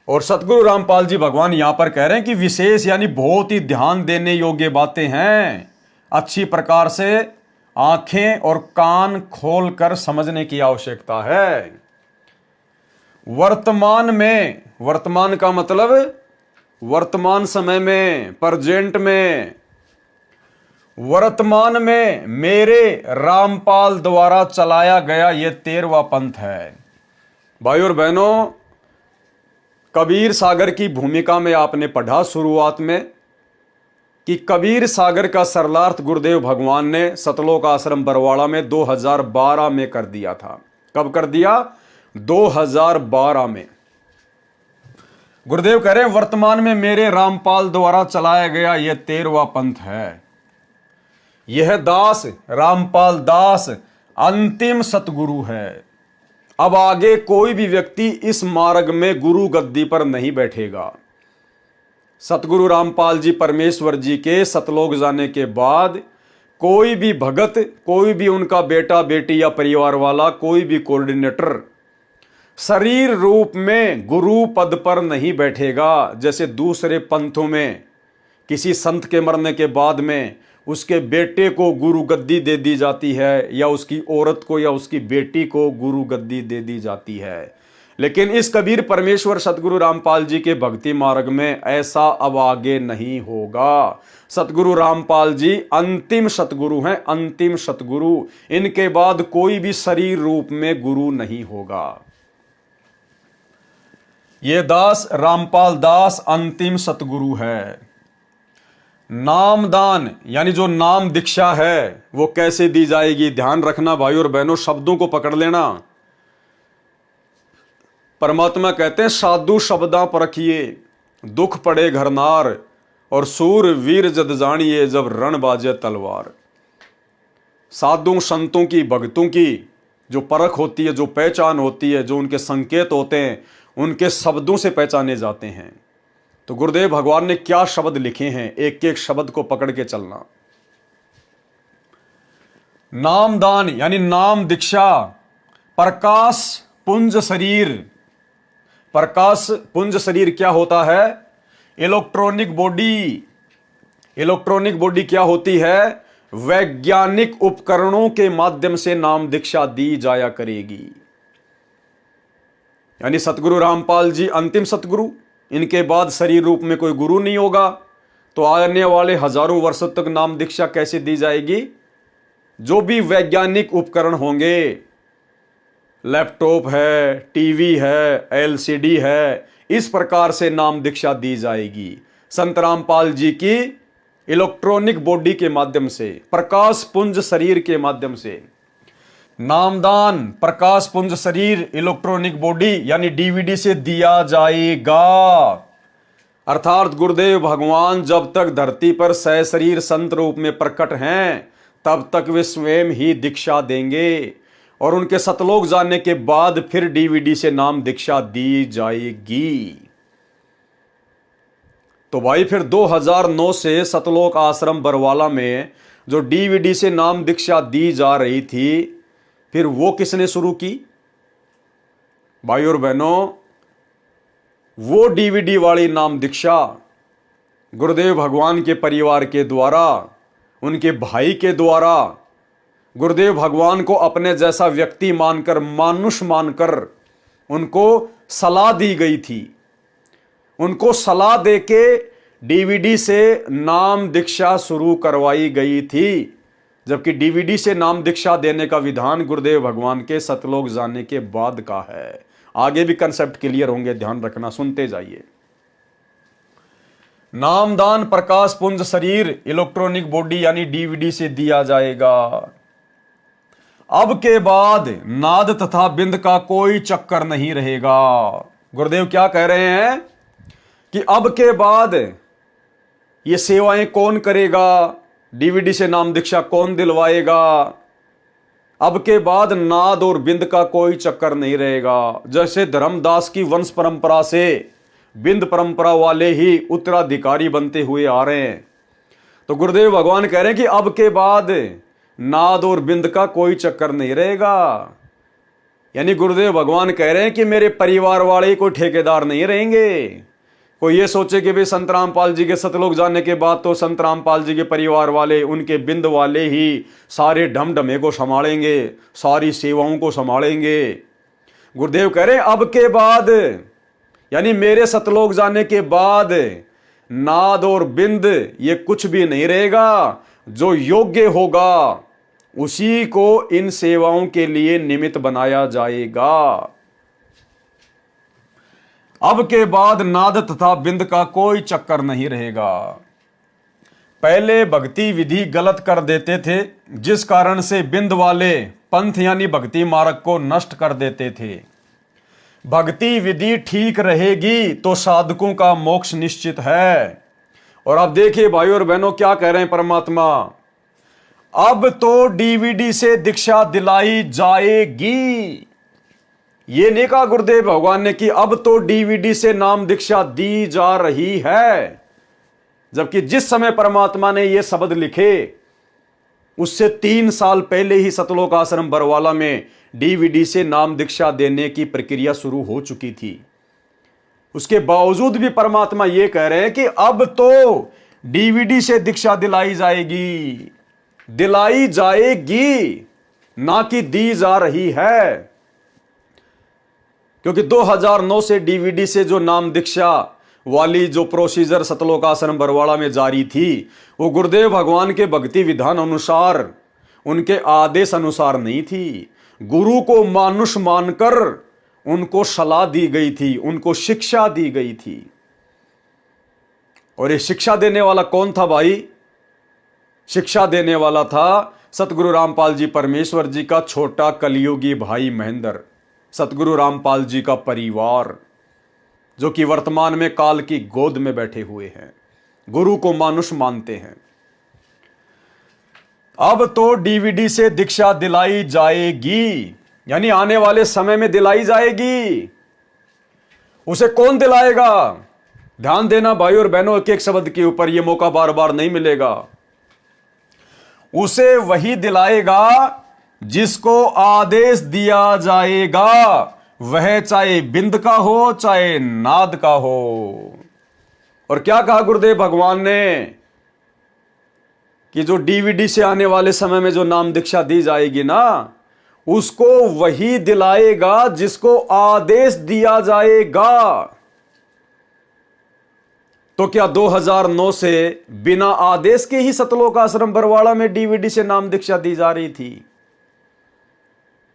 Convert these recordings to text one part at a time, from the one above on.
और सतगुरु रामपाल जी भगवान यहां पर कह रहे हैं कि विशेष यानी बहुत ही ध्यान देने योग्य बातें हैं, अच्छी प्रकार से आंखें और कान खोलकर समझने की आवश्यकता है। वर्तमान में, वर्तमान का मतलब वर्तमान समय में, प्रेजेंट में, वर्तमान में मेरे रामपाल द्वारा चलाया गया यह 13वां पंथ है। भाइयों और बहनों, कबीर सागर की भूमिका में आपने पढ़ा शुरुआत में कि कबीर सागर का सरलार्थ गुरुदेव भगवान ने सतलोक आश्रम बरवाड़ा में 2012 में कर दिया था। कब कर दिया? 2012 में। गुरुदेव कह रहे हैं वर्तमान में मेरे रामपाल द्वारा चलाया गया यह 13वां पंथ है। यह दास रामपाल दास अंतिम सतगुरु है। अब आगे कोई भी व्यक्ति इस मार्ग में गुरु गद्दी पर नहीं बैठेगा। सतगुरु रामपाल जी परमेश्वर जी के सतलोक जाने के बाद कोई भी भगत, कोई भी उनका बेटा बेटी या परिवार वाला, कोई भी कोऑर्डिनेटर शरीर रूप में गुरु पद पर नहीं बैठेगा। जैसे दूसरे पंथों में किसी संत के मरने के बाद में उसके बेटे को गुरु गद्दी दे दी जाती है, या उसकी औरत को या उसकी बेटी को गुरु गद्दी दे दी जाती है। लेकिन इस कबीर परमेश्वर सतगुरु रामपाल जी के भक्ति मार्ग में ऐसा अब आगे नहीं होगा। सतगुरु रामपाल जी अंतिम सतगुरु हैं, अंतिम सतगुरु। इनके बाद कोई भी शरीर रूप में गुरु नहीं होगा। ये दास रामपाल दास अंतिम सतगुरु है। नामदान यानी जो नाम दीक्षा है वो कैसे दी जाएगी? ध्यान रखना भाइयों और बहनों, शब्दों को पकड़ लेना। परमात्मा कहते हैं साधु शब्दा परखिए, दुख पड़े घरनार, और सूर वीर जद जानिए जब रण बाजे तलवार। साधु संतों की, भक्तों की जो परख होती है, जो पहचान होती है, जो उनके संकेत होते हैं, उनके शब्दों से पहचाने जाते हैं। तो गुरुदेव भगवान ने क्या शब्द लिखे हैं, एक एक शब्द को पकड़ के चलना। नामदान यानी नाम दीक्षा, प्रकाश पुंज शरीर। प्रकाश पुंज शरीर क्या होता है? Electronic body. इलेक्ट्रॉनिक बॉडी क्या होती है? वैज्ञानिक उपकरणों के माध्यम से नाम दीक्षा दी जाया करेगी। यानी सतगुरु रामपाल जी अंतिम सतगुरु, इनके बाद शरीर रूप में कोई गुरु नहीं होगा। तो आने वाले हजारों वर्षों तक नाम दीक्षा कैसे दी जाएगी? जो भी वैज्ञानिक उपकरण होंगे, लैपटॉप है, टीवी है, एलसीडी है, इस प्रकार से नाम दीक्षा दी जाएगी। संत रामपाल जी की इलेक्ट्रॉनिक बॉडी के माध्यम से, प्रकाश पुंज शरीर के माध्यम से। नामदान प्रकाश पुंज शरीर इलेक्ट्रॉनिक बॉडी यानी डीवीडी से दिया जाएगा। अर्थात गुरुदेव भगवान जब तक धरती पर सशरीर संत रूप में प्रकट हैं तब तक वे स्वयं ही दीक्षा देंगे, और उनके सतलोक जाने के बाद फिर डीवीडी से नाम दीक्षा दी जाएगी। तो भाई फिर 2009 से सतलोक आश्रम बरवाला में जो डीवीडी से नाम दीक्षा दी जा रही थी, फिर वो किसने शुरू की? भाई और बहनों, वो डीवीडी वाली नाम दीक्षा गुरुदेव भगवान के परिवार के द्वारा, उनके भाई के द्वारा, गुरुदेव भगवान को अपने जैसा व्यक्ति मानकर, मानुष मानकर उनको सलाह दी गई थी। उनको सलाह देके डीवीडी से नाम दीक्षा शुरू करवाई गई थी। जबकि डीवीडी से नाम दीक्षा देने का विधान गुरुदेव भगवान के सतलोक जाने के बाद का है। आगे भी कंसेप्ट क्लियर होंगे, ध्यान रखना, सुनते जाइए। नामदान प्रकाश पुंज शरीर इलेक्ट्रॉनिक बॉडी यानी डीवीडी से दिया जाएगा। अब के बाद नाद तथा बिंद का कोई चक्कर नहीं रहेगा। गुरुदेव क्या कह रहे हैं कि अब के बाद ये सेवाएं कौन करेगा, डीवीडी से नाम दीक्षा कौन दिलवाएगा? अब के बाद नाद और बिंद का कोई चक्कर नहीं रहेगा। जैसे धर्मदास की वंश परंपरा से बिंद परंपरा वाले ही उत्तराधिकारी बनते हुए आ रहे हैं, तो गुरुदेव भगवान कह रहे हैं कि अब के बाद नाद और बिंद का कोई चक्कर नहीं रहेगा। यानी गुरुदेव भगवान कह रहे हैं कि मेरे परिवार वाले कोई ठेकेदार नहीं रहेंगे। कोई ये सोचे कि भाई संत रामपाल जी के सतलोक जाने के बाद तो संत रामपाल जी के परिवार वाले, उनके बिंद वाले ही सारे ढमढमे को संभालेंगे, सारी सेवाओं को संभालेंगे। गुरुदेव कह रहे हैं अब के बाद, यानी मेरे सतलोक जाने के बाद नाद और बिंद ये कुछ भी नहीं रहेगा। जो योग्य होगा उसी को इन सेवाओं के लिए निमित्त बनाया जाएगा। अब के बाद नाद तथा बिंद का कोई चक्कर नहीं रहेगा। पहले भक्ति विधि गलत कर देते थे, जिस कारण से बिंद वाले पंथ यानी भक्ति मार्ग को नष्ट कर देते थे। भक्ति विधि ठीक रहेगी तो साधकों का मोक्ष निश्चित है। और अब देखिए भाई और बहनों क्या कह रहे हैं परमात्मा, अब तो डीवीडी से दीक्षा दिलाई जाएगी। ये नहीं कहा गुरुदेव भगवान ने कि अब तो डीवीडी से नाम दीक्षा दी जा रही है, जबकि जिस समय परमात्मा ने ये शब्द लिखे उससे 3 साल पहले ही सतलोक आश्रम बरवाला में डीवीडी से नाम दीक्षा देने की प्रक्रिया शुरू हो चुकी थी। उसके बावजूद भी परमात्मा ये कह रहे हैं कि अब तो डीवीडी से दीक्षा दिलाई जाएगी। दिलाई जाएगी, ना कि दी जा रही है। क्योंकि 2009 से डीवीडी से जो नाम दीक्षा वाली जो प्रोसीजर सतलोक आश्रम बरवाड़ा में जारी थी, वो गुरुदेव भगवान के भक्ति विधान अनुसार, उनके आदेश अनुसार नहीं थी। गुरु को मानुष मानकर उनको सलाह दी गई थी, उनको शिक्षा दी गई थी। और ये शिक्षा देने वाला कौन था भाई? शिक्षा देने वाला था सतगुरु रामपाल जी परमेश्वर जी का छोटा कलियुगी भाई महेंद्र, सतगुरु रामपाल जी का परिवार, जो कि वर्तमान में काल की गोद में बैठे हुए हैं, गुरु को मानुष मानते हैं। अब तो डीवीडी से दीक्षा दिलाई जाएगी, यानी आने वाले समय में दिलाई जाएगी। उसे कौन दिलाएगा? ध्यान देना भाई और बहनों, एक एक शब्द के ऊपर, यह मौका बार बार नहीं मिलेगा। उसे वही दिलाएगा जिसको आदेश दिया जाएगा, वह चाहे बिंद का हो चाहे नाद का हो। और क्या कहा गुरुदेव भगवान ने कि जो डीवीडी से आने वाले समय में जो नाम दीक्षा दी जाएगी ना, उसको वही दिलाएगा जिसको आदेश दिया जाएगा। तो क्या 2009 से बिना आदेश के ही सतलोक आश्रम बरवाड़ा में डीवीडी से नाम दीक्षा दी जा रही थी?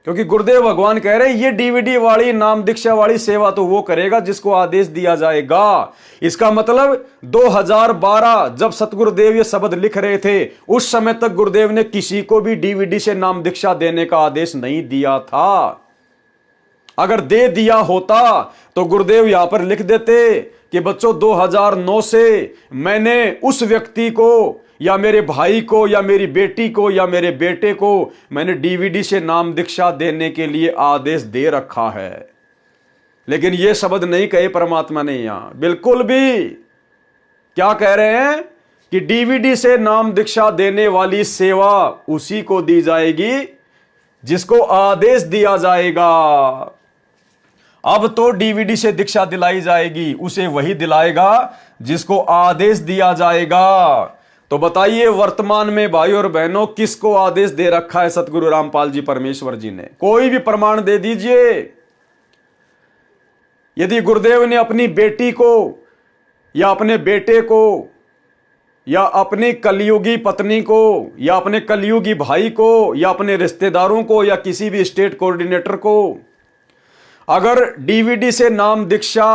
क्योंकि गुरुदेव भगवान कह रहे हैं ये डीवीडी वाली नाम दीक्षा वाली सेवा तो वो करेगा जिसको आदेश दिया जाएगा। इसका मतलब 2012 जब सतगुरुदेव ये शब्द लिख रहे थे, उस समय तक गुरुदेव ने किसी को भी डीवीडी से नाम दीक्षा देने का आदेश नहीं दिया था। अगर दे दिया होता तो गुरुदेव यहां पर लिख देते कि बच्चों 2009 से मैंने उस व्यक्ति को या मेरे भाई को या मेरी बेटी को या मेरे बेटे को मैंने डीवीडी से नाम दीक्षा देने के लिए आदेश दे रखा है। लेकिन यह शब्द नहीं कहे परमात्मा ने यहां, बिल्कुल भी। क्या कह रहे हैं कि डीवीडी से नाम दीक्षा देने वाली सेवा उसी को दी जाएगी जिसको आदेश दिया जाएगा। अब तो डीवीडी से दीक्षा दिलाई जाएगी, उसे वही दिलाएगा जिसको आदेश दिया जाएगा। तो बताइए वर्तमान में भाई और बहनों किसको आदेश दे रखा है सतगुरु रामपाल जी परमेश्वर जी ने? कोई भी प्रमाण दे दीजिए। यदि गुरुदेव ने अपनी बेटी को या अपने बेटे को या अपनी कलयुगी पत्नी को या अपने कलयुगी भाई को या अपने रिश्तेदारों को या किसी भी स्टेट कोऑर्डिनेटर को अगर डीवीडी से नाम दीक्षा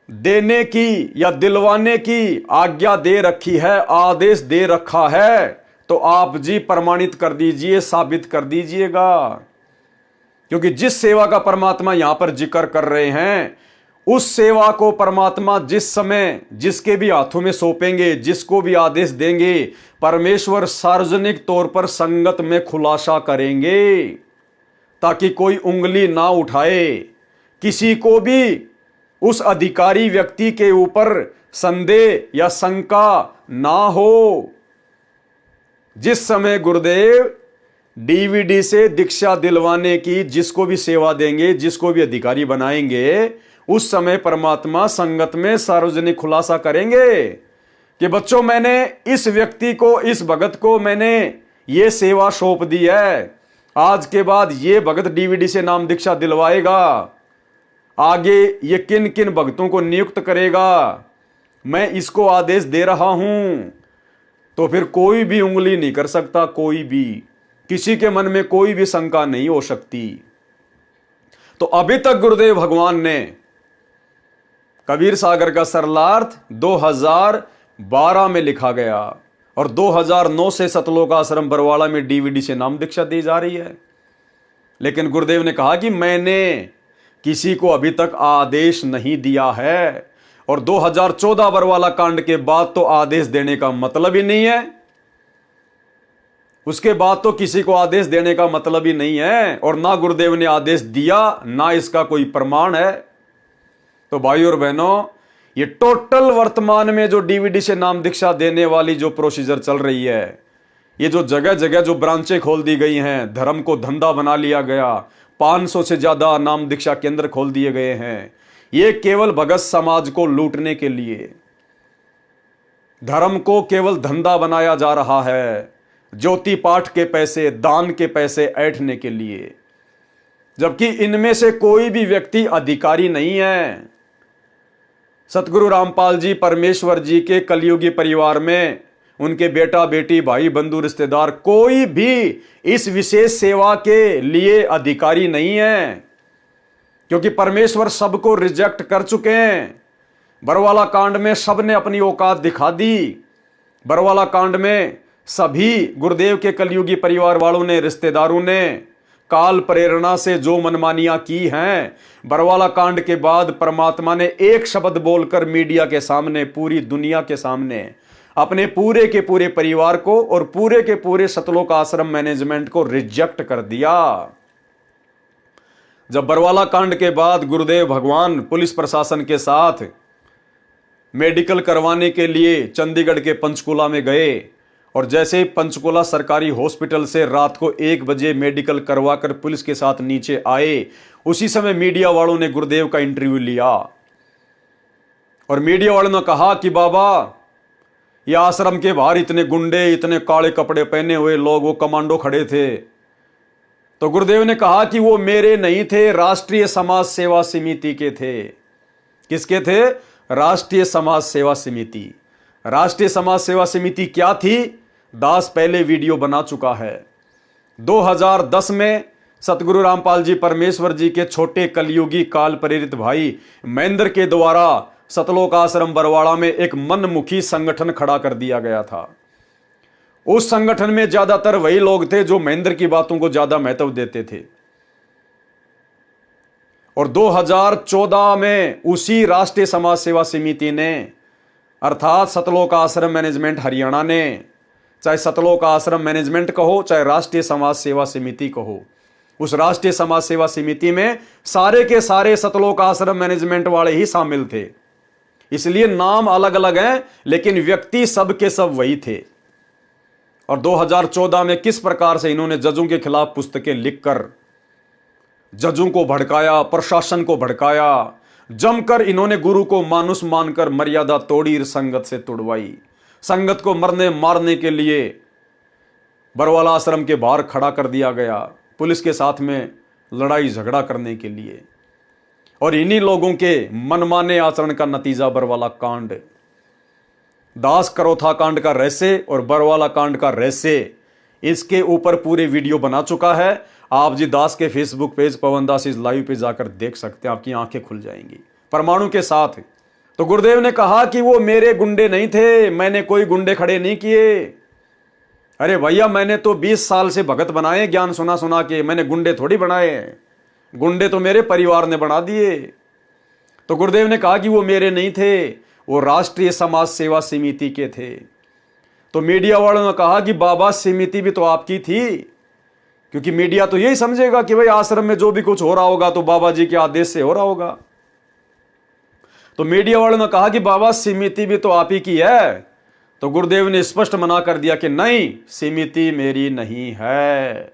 देने की या दिलवाने की आज्ञा दे रखी है, आदेश दे रखा है, तो आप जी प्रमाणित कर दीजिए, साबित कर दीजिएगा। क्योंकि जिस सेवा का परमात्मा यहां पर जिक्र कर रहे हैं, उस सेवा को परमात्मा जिस समय जिसके भी हाथों में सौंपेंगे, जिसको भी आदेश देंगे, परमेश्वर सार्वजनिक तौर पर संगत में खुलासा करेंगे ताकि कोई उंगली ना उठाए, किसी को भी उस अधिकारी व्यक्ति के ऊपर संदेह या शंका ना हो। जिस समय गुरुदेव डीवीडी से दीक्षा दिलवाने की, जिसको भी सेवा देंगे, जिसको भी अधिकारी बनाएंगे, उस समय परमात्मा संगत में सार्वजनिक खुलासा करेंगे कि बच्चों मैंने इस व्यक्ति को, इस भगत को मैंने ये सेवा सौंप दी है, आज के बाद ये भगत डीवीडी से नाम दीक्षा दिलवाएगा, आगे ये किन किन भक्तों को नियुक्त करेगा, मैं इसको आदेश दे रहा हूं। तो फिर कोई भी उंगली नहीं कर सकता, कोई भी, किसी के मन में कोई भी शंका नहीं हो सकती। तो अभी तक गुरुदेव भगवान ने कबीर सागर का सरलार्थ 2012 में लिखा गया और 2009 से सतलोक आश्रम बरवाड़ा में डीवीडी से नाम दीक्षा दी जा रही है। लेकिन गुरुदेव ने कहा कि मैंने किसी को अभी तक आदेश नहीं दिया है, और 2014 बरवाला कांड के बाद तो आदेश देने का मतलब ही नहीं है, उसके बाद तो किसी को आदेश देने का मतलब ही नहीं है, और ना गुरुदेव ने आदेश दिया, ना इसका कोई प्रमाण है। तो भाइयों और बहनों, ये टोटल वर्तमान में जो डीवीडी से नाम दीक्षा देने वाली जो प्रोसीजर चल रही है, ये जो जगह जगह जो ब्रांचें खोल दी गई हैं, धर्म को धंधा बना लिया गया, 500 से ज्यादा नाम दीक्षा केंद्र खोल दिए गए हैं, ये केवल भगत समाज को लूटने के लिए, धर्म को केवल धंधा बनाया जा रहा है, ज्योति पाठ के पैसे, दान के पैसे ऐंठने के लिए, जबकि इनमें से कोई भी व्यक्ति अधिकारी नहीं है। सतगुरु रामपाल जी परमेश्वर जी के कलयुगी परिवार में उनके बेटा बेटी भाई बंधु रिश्तेदार कोई भी इस विशेष सेवा के लिए अधिकारी नहीं है, क्योंकि परमेश्वर सबको रिजेक्ट कर चुके हैं। बरवाला कांड में सबने अपनी औकात दिखा दी। बरवाला कांड में सभी गुरुदेव के कलयुगी परिवार वालों ने, रिश्तेदारों ने काल प्रेरणा से जो मनमानियां की हैं, बरवाला कांड के बाद परमात्मा ने एक शब्द बोलकर मीडिया के सामने, पूरी दुनिया के सामने अपने पूरे के पूरे परिवार को और पूरे के पूरे सतलोक आश्रम मैनेजमेंट को रिजेक्ट कर दिया। जब बरवाला कांड के बाद गुरुदेव भगवान पुलिस प्रशासन के साथ मेडिकल करवाने के लिए चंडीगढ़ के पंचकुला में गए, और जैसे पंचकुला सरकारी हॉस्पिटल से रात को 1 बजे मेडिकल करवाकर पुलिस के साथ नीचे आए, उसी समय मीडिया वालों ने गुरुदेव का इंटरव्यू लिया और मीडिया वालों ने कहा कि बाबा, ये आश्रम के बाहर इतने गुंडे, इतने काले कपड़े पहने हुए लोग, वो कमांडो खड़े थे। तो गुरुदेव ने कहा कि वो मेरे नहीं थे, राष्ट्रीय समाज सेवा समिति के थे। किसके थे? राष्ट्रीय समाज सेवा समिति। राष्ट्रीय समाज सेवा समिति क्या थी? दास पहले वीडियो बना चुका है। 2010 में सतगुरु रामपाल जी परमेश्वर जी के छोटे कलयुगी काल प्रेरित भाई महेंद्र के द्वारा सतलोक आश्रम बरवाड़ा में एक मनमुखी संगठन खड़ा कर दिया गया था। उस संगठन में ज्यादातर वही लोग थे जो महेंद्र की बातों को ज्यादा महत्व देते थे। और 2014 में उसी राष्ट्रीय समाज सेवा समिति ने, अर्थात सतलोक आश्रम मैनेजमेंट हरियाणा ने, चाहे सतलोक आश्रम मैनेजमेंट कहो चाहे राष्ट्रीय समाज सेवा समिति कहो, उस राष्ट्रीय समाज सेवा समिति में सारे के सारे सतलोक आश्रम मैनेजमेंट वाले ही शामिल थे। इसलिए नाम अलग अलग हैं, लेकिन व्यक्ति सब के सब वही थे। और 2014 में किस प्रकार से इन्होंने जजों के खिलाफ पुस्तकें लिखकर जजों को भड़काया, प्रशासन को भड़काया, जमकर इन्होंने गुरु को मानुष मानकर मर्यादा तोड़ी, संगत से तुड़वाई, संगत को मरने मारने के लिए बरवाला आश्रम के बाहर खड़ा कर दिया गया, पुलिस के साथ में लड़ाई झगड़ा करने के लिए। और इन्हीं लोगों के मनमाने आचरण का नतीजा बरवाला कांड, दास करोथा कांड का रहस्य और बरवाला कांड का रहस्य, इसके ऊपर पूरे वीडियो बना चुका है। आप जी दास के फेसबुक पेज पवन दास इस लाइव पे जाकर देख सकते हैं, आपकी आंखें खुल जाएंगी परमाणु के साथ। तो गुरुदेव ने कहा कि वो मेरे गुंडे नहीं थे, मैंने कोई गुंडे खड़े नहीं किए। अरे भैया, मैंने तो 20 साल से भगत बनाए, ज्ञान सुना सुना के, मैंने गुंडे थोड़ी बनाए, गुंडे तो मेरे परिवार ने बना दिए। तो गुरुदेव ने कहा कि वो मेरे नहीं थे, वो राष्ट्रीय समाज सेवा समिति के थे। तो मीडिया वालों ने कहा कि बाबा समिति भी तो आपकी थी, क्योंकि मीडिया तो यही समझेगा कि भाई आश्रम में जो भी कुछ हो रहा होगा तो बाबा जी के आदेश से हो रहा होगा। तो मीडिया वालों ने कहा कि बाबा समिति भी तो आप ही की है। तो गुरुदेव ने स्पष्ट मना कर दिया कि नहीं, समिति मेरी नहीं है,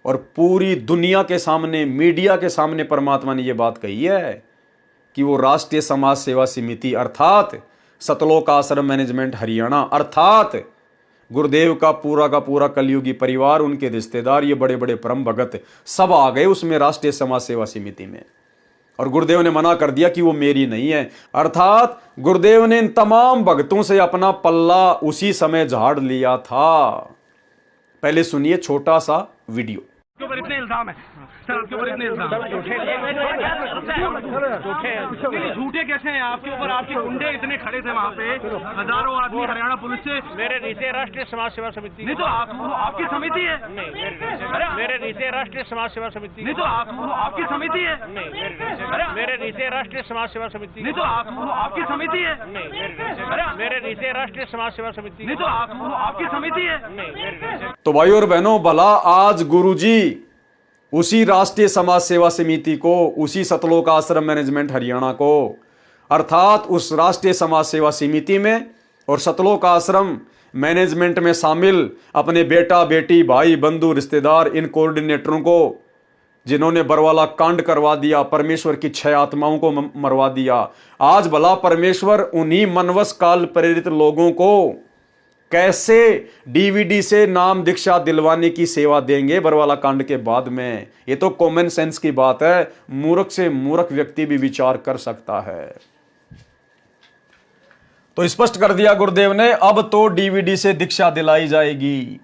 और पूरी दुनिया के सामने, मीडिया के सामने परमात्मा ने यह बात कही है कि वो राष्ट्रीय समाज सेवा समिति अर्थात सतलोक आश्रम मैनेजमेंट हरियाणा अर्थात गुरुदेव का पूरा कलयुगी परिवार, उनके रिश्तेदार, ये बड़े बड़े परम भगत सब आ गए उसमें राष्ट्रीय समाज सेवा समिति में। और गुरुदेव ने मना कर दिया कि वो मेरी नहीं है, अर्थात गुरुदेव ने इन तमाम भक्तों से अपना पल्ला उसी समय झाड़ लिया था। पहले सुनिए छोटा सा वीडियो। ऊपर इतने इल्जाम है सर, आपके ऊपर इतने इल्जाम झूठे कैसे हैं आपके ऊपर? आपके गुंडे इतने खड़े थे वहाँ पे, हजारों आदमी हरियाणा पुलिस से। मेरे नीचे राष्ट्रीय समाज सेवा समिति नहीं तो आपकी समिति है। मेरे नीचे राष्ट्रीय समाज सेवा समिति नहीं तो आपकी समिति है। मेरे नीचे राष्ट्रीय समाज सेवा समिति नहीं तो आपकी समिति है। मेरे नीचे राष्ट्रीय समाज सेवा समिति नहीं तो आपकी समिति है। तो भाई और बहनों, भला आज गुरुजी उसी राष्ट्रीय समाज सेवा समिति को, उसी सतलोक आश्रम मैनेजमेंट हरियाणा को अर्थात उस राष्ट्रीय समाज सेवा समिति में और सतलोक आश्रम मैनेजमेंट में शामिल अपने बेटा बेटी भाई बंधु रिश्तेदार इन कोऑर्डिनेटरों को, जिन्होंने बरवाला कांड करवा दिया, परमेश्वर की 6 आत्माओं को मरवा दिया, आज भला परमेश्वर उन्हीं मनवस काल प्रेरित लोगों को कैसे डीवीडी से नाम दीक्षा दिलवाने की सेवा देंगे बरवाला कांड के बाद में? ये तो कॉमन सेंस की बात है, मूर्ख से मूर्ख व्यक्ति भी विचार कर सकता है। तो स्पष्ट कर दिया गुरुदेव ने, अब तो डीवीडी से दीक्षा दिलाई जाएगी,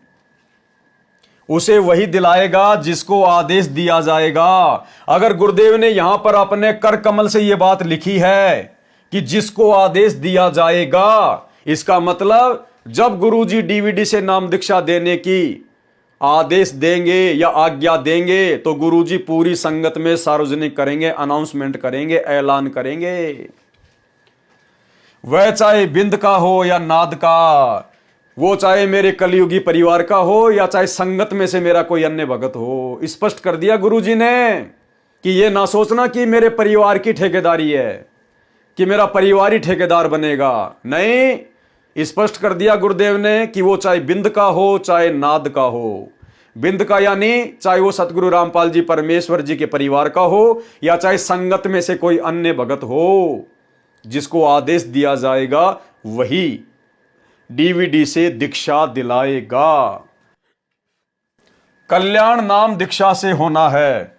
उसे वही दिलाएगा जिसको आदेश दिया जाएगा। अगर गुरुदेव ने यहां पर अपने कर कमल से यह बात लिखी है कि जिसको आदेश दिया जाएगा, इसका मतलब जब गुरुजी डीवीडी से नाम दीक्षा देने की आदेश देंगे या आज्ञा देंगे तो गुरुजी पूरी संगत में सार्वजनिक करेंगे, अनाउंसमेंट करेंगे, ऐलान करेंगे। वह चाहे बिंद का हो या नाद का, वो चाहे मेरे कलयुगी परिवार का हो या चाहे संगत में से मेरा कोई अन्य भगत हो। स्पष्ट कर दिया गुरुजी ने कि ये ना सोचना कि मेरे परिवार की ठेकेदारी है, कि मेरा परिवार ही ठेकेदार बनेगा। नहीं, स्पष्ट कर दिया गुरुदेव ने कि वो चाहे बिंद का हो चाहे नाद का हो। बिंद का यानी चाहे वो सतगुरु रामपाल जी परमेश्वर जी के परिवार का हो या चाहे संगत में से कोई अन्य भगत हो, जिसको आदेश दिया जाएगा वही डीवीडी से दीक्षा दिलाएगा। कल्याण नाम दीक्षा से होना है,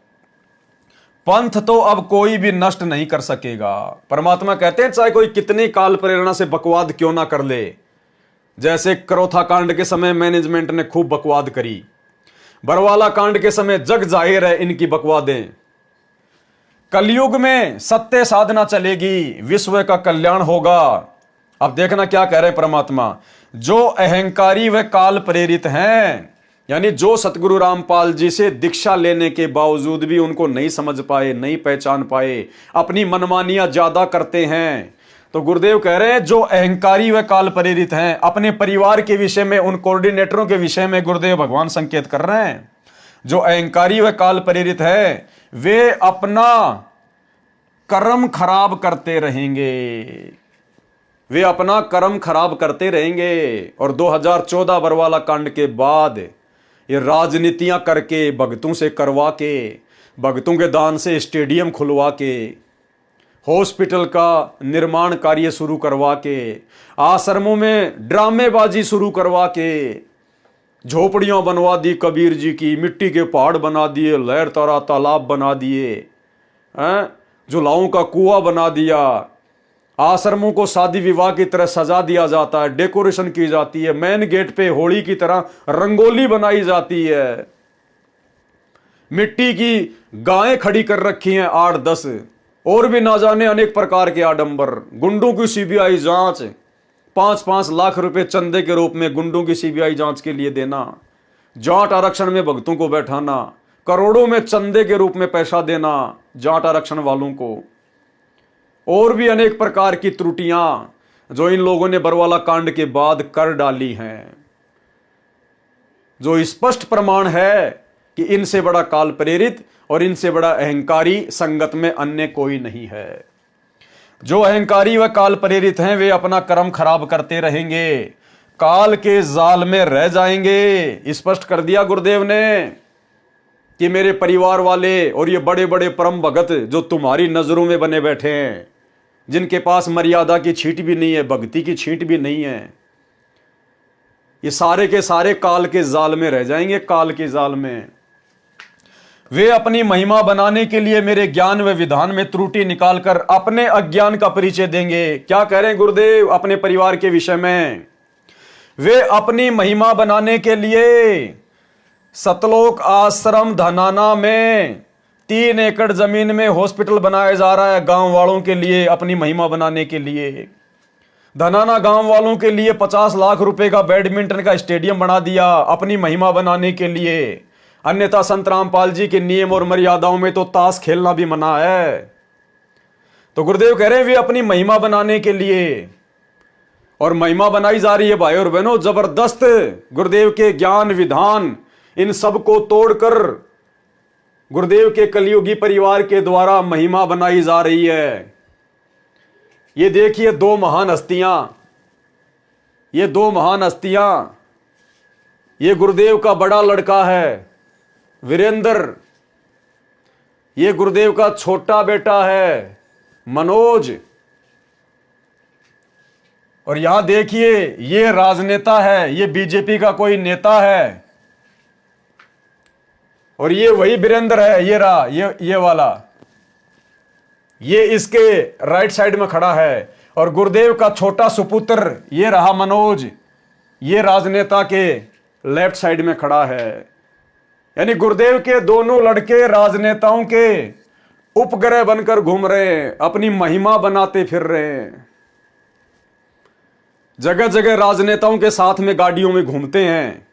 पंथ तो अब कोई भी नष्ट नहीं कर सकेगा। परमात्मा कहते हैं चाहे कोई कितनी काल प्रेरणा से बकवाद क्यों ना कर ले, जैसे करोथा कांड के समय मैनेजमेंट ने खूब बकवाद करी, बरवाला कांड के समय जग जाहिर है इनकी बकवादें। कलयुग में सत्य साधना चलेगी, विश्व का कल्याण होगा। अब देखना क्या कह रहे हैं परमात्मा, जो अहंकारी व काल प्रेरित हैं, यानी जो सतगुरु रामपाल जी से दीक्षा लेने के बावजूद भी उनको नहीं समझ पाए, नहीं पहचान पाए, अपनी मनमानियां ज्यादा करते हैं, तो गुरुदेव कह रहे हैं जो अहंकारी व काल प्रेरित हैं, अपने परिवार के विषय में, उन कोऑर्डिनेटरों के विषय में गुरुदेव भगवान संकेत कर रहे हैं। जो अहंकारी व काल प्रेरित है वे अपना कर्म खराब करते रहेंगे, वे अपना कर्म खराब करते रहेंगे। और 2014 बरवाला कांड के बाद ये राजनीतियां करके, भक्तों से करवा के, भक्तों के दान से स्टेडियम खुलवा के, हॉस्पिटल का निर्माण कार्य शुरू करवा के, आश्रमों में ड्रामेबाजी शुरू करवा के, झोपड़ियां बनवा दी कबीर जी की, मिट्टी के पहाड़ बना दिए, लहर तारा तालाब बना दिए, झुलाओं का कुआं बना दिया, आश्रमों को शादी विवाह की तरह सजा दिया जाता है, डेकोरेशन की जाती है, मेन गेट पे होली की तरह रंगोली बनाई जाती है, मिट्टी की गायें खड़ी कर रखी हैं 8-10, और भी ना जाने अनेक प्रकार के आडंबर, गुंडों की सीबीआई जांच, 5-5 लाख रुपए चंदे के रूप में गुंडों की सीबीआई जांच के लिए देना, जाट आरक्षण में भक्तों को बैठाना, करोड़ों में चंदे के रूप में पैसा देना जाट आरक्षण वालों को, और भी अनेक प्रकार की त्रुटियां जो इन लोगों ने बरवाला कांड के बाद कर डाली हैं, जो स्पष्ट प्रमाण है कि इनसे बड़ा काल प्रेरित और इनसे बड़ा अहंकारी संगत में अन्य कोई नहीं है। जो अहंकारी व काल प्रेरित हैं वे अपना कर्म खराब करते रहेंगे, काल के जाल में रह जाएंगे। स्पष्ट कर दिया गुरुदेव ने। कि मेरे परिवार वाले और ये बड़े बड़े परम भगत जो तुम्हारी नजरों में बने बैठे हैं, जिनके पास मर्यादा की छींट भी नहीं है, भक्ति की छींट भी नहीं है, ये सारे के सारे काल के जाल में रह जाएंगे, काल के जाल में। वे अपनी महिमा बनाने के लिए मेरे ज्ञान व विधान में त्रुटि निकालकर अपने अज्ञान का परिचय देंगे। क्या कह रहे हैं गुरुदेव अपने परिवार के विषय में? वे अपनी महिमा बनाने के लिए सतलोक आश्रम धनाना में 3 एकड़ जमीन में हॉस्पिटल बनाया जा रहा है गांव वालों के लिए, अपनी महिमा बनाने के लिए। धनाना गांव वालों के लिए 50 लाख रुपए का बैडमिंटन का स्टेडियम बना दिया, अपनी महिमा बनाने के लिए। अन्यथा संत रामपाल जी के नियम और मर्यादाओं में तो ताश खेलना भी मना है। तो गुरुदेव कह रहे हैं वे अपनी महिमा बनाने के लिए, और महिमा बनाई जा रही है भाई और बहनों जबरदस्त। गुरुदेव के ज्ञान विधान इन सब को तोड़कर गुरुदेव के कलयुगी परिवार के द्वारा महिमा बनाई जा रही है। ये देखिए 2 महान हस्तियां, ये 2 महान हस्तियां, ये गुरुदेव का बड़ा लड़का है वीरेंद्र, ये गुरुदेव का छोटा बेटा है मनोज, और यहां देखिए ये राजनेता है, ये बीजेपी का कोई नेता है, और ये वही वीरेंद्र है, ये रहा ये वाला, ये इसके राइट साइड में खड़ा है। और गुरुदेव का छोटा सुपुत्र ये रहा मनोज, ये राजनेता के लेफ्ट साइड में खड़ा है। यानी गुरुदेव के दोनों लड़के राजनेताओं के उपग्रह बनकर घूम रहे हैं, अपनी महिमा बनाते फिर रहे हैं, जगह जगह राजनेताओं के साथ में गाड़ियों में घूमते हैं।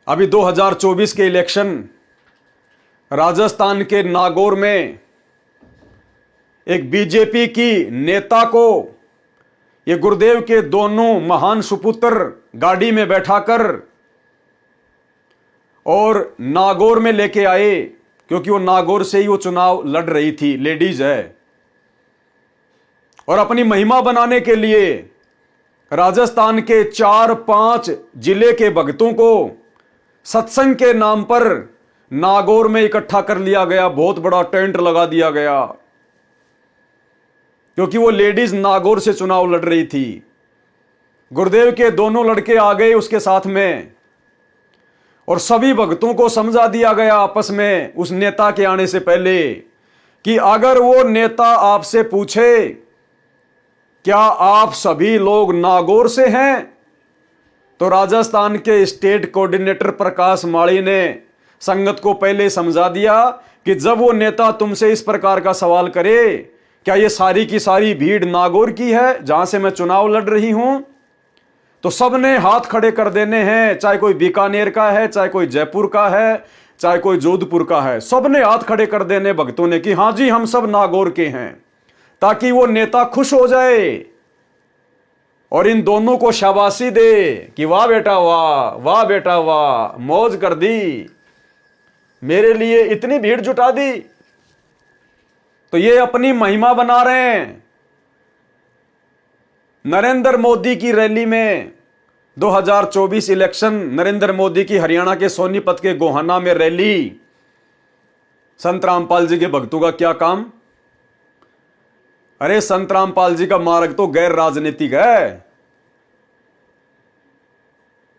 अभी 2024 के इलेक्शन राजस्थान के नागौर में एक बीजेपी की नेता को ये गुरुदेव के दोनों महान सुपुत्र गाड़ी में बैठाकर और नागौर में लेके आए, क्योंकि वो नागौर से ही वो चुनाव लड़ रही थी, लेडीज है, और अपनी महिमा बनाने के लिए राजस्थान के 4-5 जिले के भक्तों को सत्संग के नाम पर नागौर में इकट्ठा कर लिया गया। बहुत बड़ा टेंट लगा दिया गया, क्योंकि वो लेडीज नागौर से चुनाव लड़ रही थी। गुरुदेव के दोनों लड़के आ गए उसके साथ में, और सभी भक्तों को समझा दिया गया आपस में उस नेता के आने से पहले कि अगर वो नेता आपसे पूछे क्या आप सभी लोग नागौर से हैं, तो राजस्थान के स्टेट कोऑर्डिनेटर प्रकाश माड़ी ने संगत को पहले समझा दिया कि जब वो नेता तुमसे इस प्रकार का सवाल करे क्या ये सारी की सारी भीड़ नागौर की है जहां से मैं चुनाव लड़ रही हूं, तो सबने हाथ खड़े कर देने हैं, चाहे कोई बीकानेर का है, चाहे कोई जयपुर का है, चाहे कोई जोधपुर का है, सबने हाथ खड़े कर देने भक्तों ने कि हां जी हम सब नागौर के हैं, ताकि वो नेता खुश हो जाए और इन दोनों को शाबाशी दे कि वाह बेटा वाह, वाह बेटा वाह, मौज कर दी, मेरे लिए इतनी भीड़ जुटा दी। तो ये अपनी महिमा बना रहे हैं। नरेंद्र मोदी की रैली में 2024 इलेक्शन, नरेंद्र मोदी की हरियाणा के सोनीपत के गोहाना में रैली, संत रामपाल जी के भक्तों का क्या काम? अरे संत रामपाल जी का मार्ग तो गैर राजनीतिक है,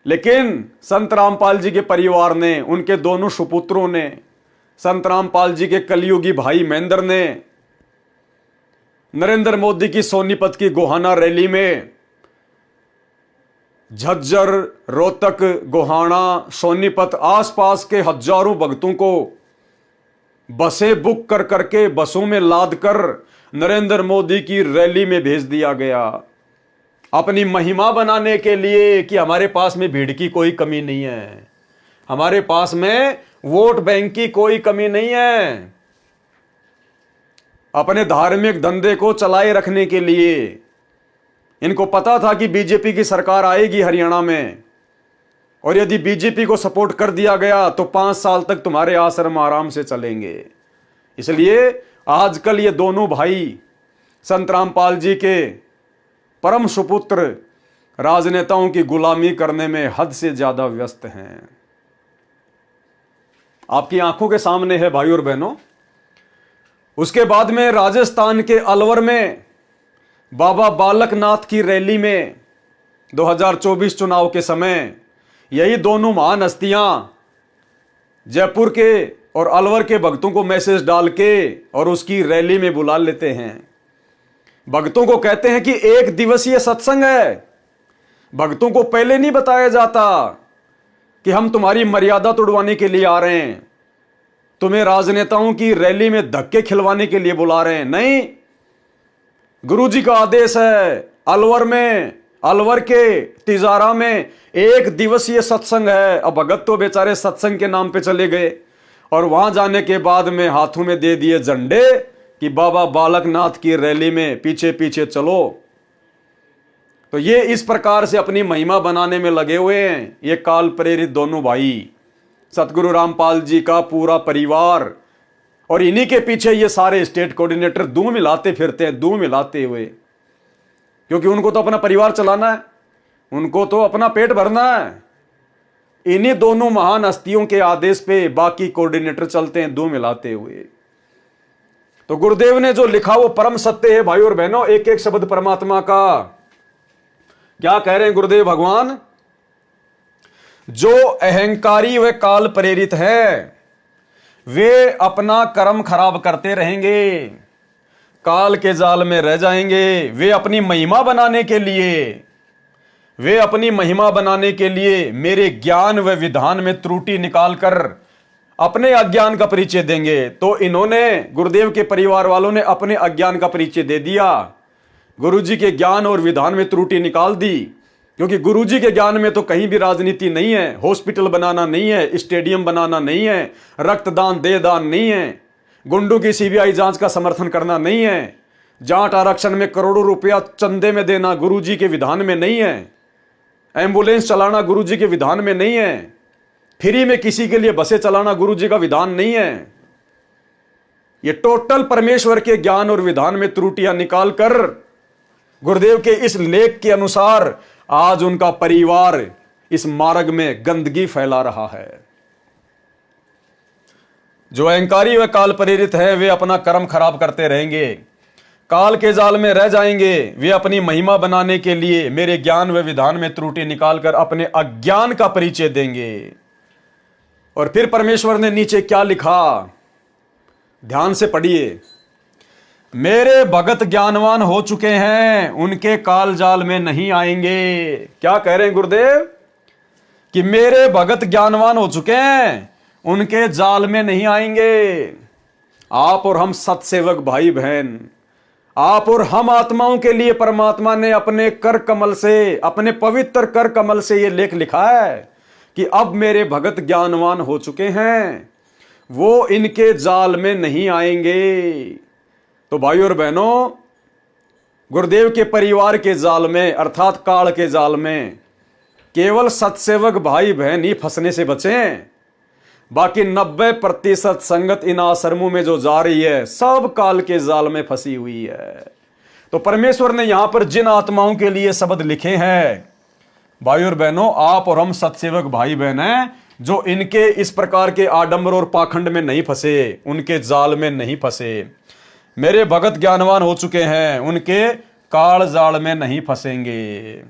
लेकिन संत रामपाल जी के परिवार ने, उनके दोनों सुपुत्रों ने, संत रामपाल जी के कलयुगी भाई महेंद्र ने नरेंद्र मोदी की सोनीपत की गोहाना रैली में झज्जर, रोहतक, गोहाना, सोनीपत आसपास के हजारों भक्तों को बसें बुक कर करके बसों में लाद कर नरेंद्र मोदी की रैली में भेज दिया गया, अपनी महिमा बनाने के लिए कि हमारे पास में भीड़ की कोई कमी नहीं है, हमारे पास में वोट बैंक की कोई कमी नहीं है। अपने धार्मिक धंधे को चलाए रखने के लिए इनको पता था कि बीजेपी की सरकार आएगी हरियाणा में, और यदि बीजेपी को सपोर्ट कर दिया गया तो 5 साल तक तुम्हारे आश्रम आराम से चलेंगे। इसलिए आजकल ये दोनों भाई संत रामपाल जी के परम सुपुत्र राजनेताओं की गुलामी करने में हद से ज्यादा व्यस्त हैं। आपकी आंखों के सामने है भाई और बहनों। उसके बाद में राजस्थान के अलवर में बाबा बालक नाथ की रैली में 2024 चुनाव के समय यही दोनों महान हस्तियां जयपुर के और अलवर के भक्तों को मैसेज डाल के और उसकी रैली में बुला लेते हैं। भक्तों को कहते हैं कि एक दिवसीय सत्संग है। भक्तों को पहले नहीं बताया जाता कि हम तुम्हारी मर्यादा तोड़वाने के लिए आ रहे हैं, तुम्हें राजनेताओं की रैली में धक्के खिलवाने के लिए बुला रहे हैं। नहीं, गुरुजी का आदेश है। अलवर के तिजारा में एक दिवसीय सत्संग है। अब भगत तो बेचारे सत्संग के नाम पे चले गए और वहां जाने के बाद में हाथों में दे दिए झंडे कि बाबा बालकनाथ की रैली में पीछे पीछे चलो। तो ये इस प्रकार से अपनी महिमा बनाने में लगे हुए हैं ये काल प्रेरित दोनों भाई, सतगुरु रामपाल जी का पूरा परिवार। और इन्हीं के पीछे ये सारे स्टेट कोऑर्डिनेटर दूं मिलाते फिरते हैं, दूं मिलाते हुए, क्योंकि उनको तो अपना परिवार चलाना है, उनको तो अपना पेट भरना है। इन्हीं दोनों महान हस्तियों के आदेश पे बाकी कोऑर्डिनेटर चलते हैं दूं मिलाते हुए। तो गुरुदेव ने जो लिखा वो परम सत्य है भाई और बहनों, एक एक शब्द परमात्मा का। क्या कह रहे हैं गुरुदेव भगवान? जो अहंकारी व काल प्रेरित है वे अपना कर्म खराब करते रहेंगे, काल के जाल में रह जाएंगे। वे अपनी महिमा बनाने के लिए मेरे ज्ञान व विधान में त्रुटि निकालकर अपने अज्ञान का परिचय देंगे। तो इन्होंने, गुरुदेव के परिवार वालों ने अपने अज्ञान का परिचय दे दिया, गुरुजी के ज्ञान और विधान में त्रुटि निकाल दी। क्योंकि गुरुजी के ज्ञान में तो कहीं भी राजनीति नहीं है, हॉस्पिटल बनाना नहीं है, स्टेडियम बनाना नहीं है, रक्तदान देहदान नहीं है, गुंडों की सीबीआई जांच का समर्थन करना नहीं है, जाट आरक्षण में करोड़ों रुपया चंदे में देना गुरुजी के विधान में नहीं है, एम्बुलेंस चलाना गुरुजी के विधान में नहीं है, फ्री में किसी के लिए बसें चलाना गुरुजी का विधान नहीं है। ये टोटल परमेश्वर के ज्ञान और विधान में त्रुटियां निकालकर गुरुदेव के इस लेख के अनुसार आज उनका परिवार इस मार्ग में गंदगी फैला रहा है। जो अहंकारी व काल प्रेरित है वे अपना कर्म खराब करते रहेंगे, काल के जाल में रह जाएंगे। वे अपनी महिमा बनाने के लिए मेरे ज्ञान व विधान में त्रुटि निकालकर अपने अज्ञान का परिचय देंगे। और फिर परमेश्वर ने नीचे क्या लिखा, ध्यान से पढ़िए। मेरे भगत ज्ञानवान हो चुके हैं, उनके काल जाल में नहीं आएंगे। क्या कह रहे हैं गुरुदेव? कि मेरे भगत ज्ञानवान हो चुके हैं, उनके जाल में नहीं आएंगे। आप और हम सत्सेवक भाई बहन, आप और हम आत्माओं के लिए परमात्मा ने अपने कर कमल से, अपने पवित्र कर कमल से यह लेख लिखा है कि अब मेरे भगत ज्ञानवान हो चुके हैं, वो इनके जाल में नहीं आएंगे। तो भाई और बहनों, गुरुदेव के परिवार के जाल में अर्थात काल के जाल में केवल सत्सेवक भाई बहन ही फंसने से बचें। बाकी 90% संगत इन आश्रमों में जो जा रही है सब काल के जाल में फंसी हुई है। तो परमेश्वर ने यहां पर जिन आत्माओं के लिए शब्द लिखे हैं, भाई और बहनों, आप और हम सत्सेवक भाई बहन हैं जो इनके इस प्रकार के आडंबर और पाखंड में नहीं फंसे, उनके जाल में नहीं फंसे। मेरे भगत ज्ञानवान हो चुके हैं, उनके काल जाल में नहीं फंसेंगे।